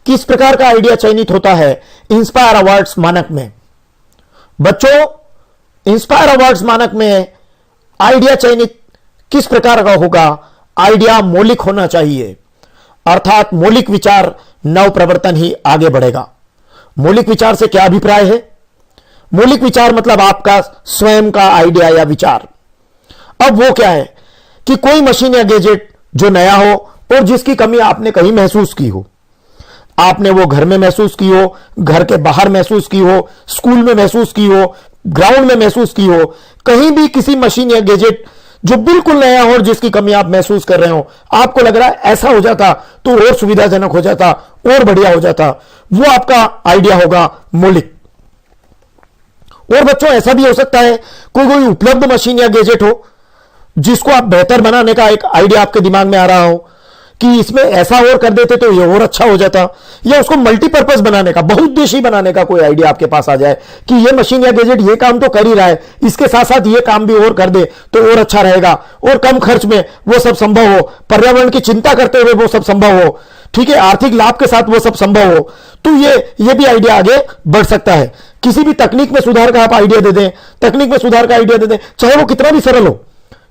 किस प्रकार का आइडिया चयनित होता है इंस्पायर अवार्ड्स मानक में? बच्चों, इंस्पायर अवार्ड्स मानक में आइडिया चयनित किस प्रकार का होगा? आइडिया मौलिक होना चाहिए, अर्थात मौलिक विचार नव प्रवर्तन ही आगे बढ़ेगा। मौलिक विचार से क्या अभिप्राय है? मौलिक विचार मतलब आपका स्वयं का आइडिया या विचार। अब वो क्या है कि कोई मशीन या गैजेट जो नया हो और जिसकी कमी आपने कहीं महसूस की हो, आपने वो घर में महसूस की हो, घर के बाहर महसूस की हो, स्कूल में महसूस की हो, ग्राउंड में महसूस की हो, कहीं भी किसी मशीन या गैजेट जो बिल्कुल नया हो और जिसकी कमी आप महसूस कर रहे हो, आपको लग रहा है ऐसा हो जाता तो और सुविधाजनक हो जाता, और बढ़िया हो जाता, वो आपका आइडिया होगा मौलिक। और बच्चों, ऐसा भी हो सकता है कोई उपलब्ध मशीन या गैजेट हो जिसको आप बेहतर बनाने का एक आइडिया आपके दिमाग में आ रहा हो कि इसमें ऐसा और कर देते तो ये और अच्छा हो जाता, या उसको मल्टीपर्पज बनाने का, बहुउद्देशीय बनाने का कोई आइडिया आपके पास आ जाए कि ये मशीन या गैजेट ये काम तो कर ही रहा है, इसके साथ साथ ये काम भी और कर दे तो और अच्छा रहेगा, और कम खर्च में वो सब संभव हो, पर्यावरण की चिंता करते हुए वो सब संभव हो, ठीक है, आर्थिक लाभ के साथ वो सब संभव हो, तो ये भी आइडिया आगे बढ़ सकता है। किसी भी तकनीक में सुधार का आप आइडिया दे दें, तकनीक में सुधार का आइडिया दे दें, चाहे वो कितना भी सरल हो,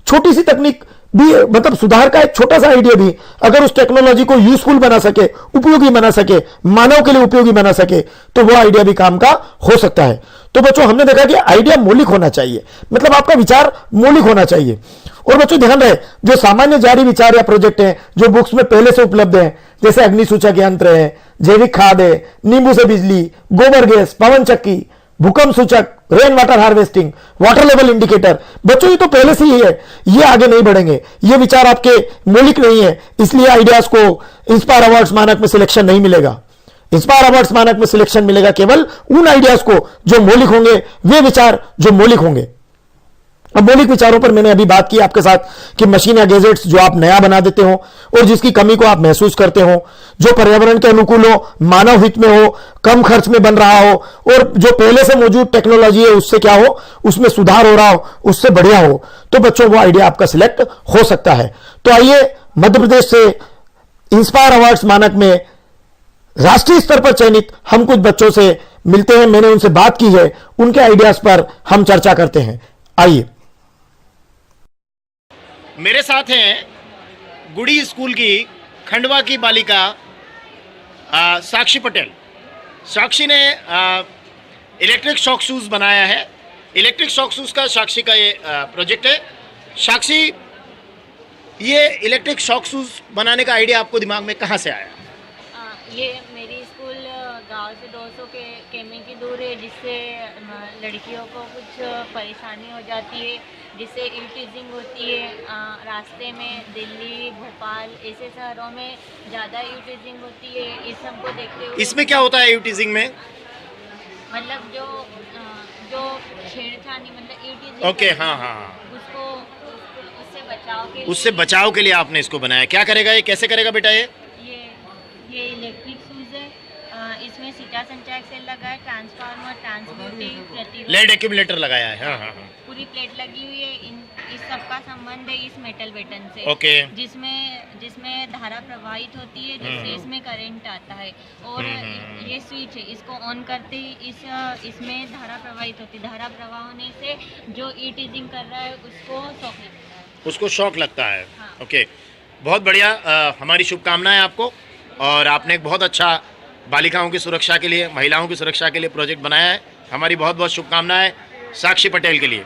छोटी सी तकनीक भी, मतलब सुधार का एक छोटा सा आइडिया भी अगर उस टेक्नोलॉजी को यूजफुल बना सके, उपयोगी बना सके, मानव के लिए उपयोगी बना सके, तो वो आइडिया भी काम का हो सकता है। तो बच्चों, हमने देखा कि आइडिया मौलिक होना चाहिए, मतलब आपका विचार मौलिक होना चाहिए। और बच्चों ध्यान रहे, जो सामान्य जारी विचार या प्रोजेक्ट हैं जो बुक्स में पहले से उपलब्ध हैं, जैसे अग्निसूचक यंत्र है, जैविक खाद है, नींबू से बिजली, गोबर गैस, पवन चक्की, भूकंप सूचक, rain water harvesting, water level indicator, बच्चों ये तो पहले से ही है, ये आगे नहीं बढ़ेंगे, ये विचार आपके मौलिक नहीं है, इसलिए आइडियाज को इंस्पायर अवार्ड्स मानक में सिलेक्शन नहीं मिलेगा। इंस्पायर अवार्ड्स मानक में सिलेक्शन मिलेगा केवल उन आइडियाज को जो मौलिक होंगे, वे विचार जो मौलिक होंगे। अब मौलिक विचारों पर मैंने अभी बात की आपके साथ कि मशीन या गैजेट्स जो आप नया बना देते हो और जिसकी कमी को आप महसूस करते हो, जो पर्यावरण के अनुकूल हो, मानव हित में हो, कम खर्च में बन रहा हो, और जो पहले से मौजूद टेक्नोलॉजी है उससे क्या हो, उसमें सुधार हो रहा हो, उससे बढ़िया हो, तो बच्चों वो आइडिया आपका सिलेक्ट हो सकता है। तो आइए मध्य प्रदेश से इंस्पायर अवार्ड्स मानक में राष्ट्रीय स्तर पर चयनित हम कुछ बच्चों से मिलते हैं, मैंने उनसे बात की है, उनके आइडियाज पर हम चर्चा करते हैं। आइए, मेरे साथ हैं गुड़ी स्कूल की खंडवा की बालिका साक्षी पटेल। साक्षी ने इलेक्ट्रिक शॉक शूज़ बनाया है। इलेक्ट्रिक शॉक शूज़ का साक्षी का ये प्रोजेक्ट है। साक्षी, ये इलेक्ट्रिक शॉक शूज़ बनाने का आइडिया आपको दिमाग में कहाँ से आया? ये मेरी स्कूल गांव से 200 किमी की दूर है, जिससे लड़कियों को कुछ परेशानी हो जाती है, जिससे ईटीजिंग होती है। रास्ते में दिल्ली, भोपाल ऐसे शहरों में ज़्यादा ईटीजिंग होती है। इस सबको देखते हुए इसमें क्या होता है ईटीजिंग में? मतलब जो छेड़छानी, मतलब ईटीजिंग, ओके, हाँ हाँ, उसको उससे बचाव के लिए आपने इसको बनाया। क्या करेगा ये, कैसे करेगा बेटा? ये इलेक्ट्रिक शूज है। इसमें सीटा संचायक सेल लगा है, ट्रांसफार्मर, ट्रांसमिटिंग, प्रतिरोध, लेड एक्यूमुलेटर लगाया है। हाँ हाँ हाँ, पूरी प्लेट लगी हुई है। इस सब का संबंध है इस मेटल बटन से। ओके। जिसमें धारा प्रवाहित होती है, जिससे इसमें करंट आता है। और ये स्विच है, इसको ऑन करते ही इसमें धारा प्रवाहित होती है। धारा प्रवाह होने से जो ईटीजिंग कर रहा है उसको शॉक लगता है। हाँ। ओके, बहुत बढ़िया। हमारी शुभकामनाएं आपको, और आपने एक बहुत अच्छा बालिकाओं की सुरक्षा के लिए, महिलाओं की सुरक्षा के लिए प्रोजेक्ट बनाया है। हमारी बहुत बहुत शुभकामनाएं साक्षी पटेल के लिए।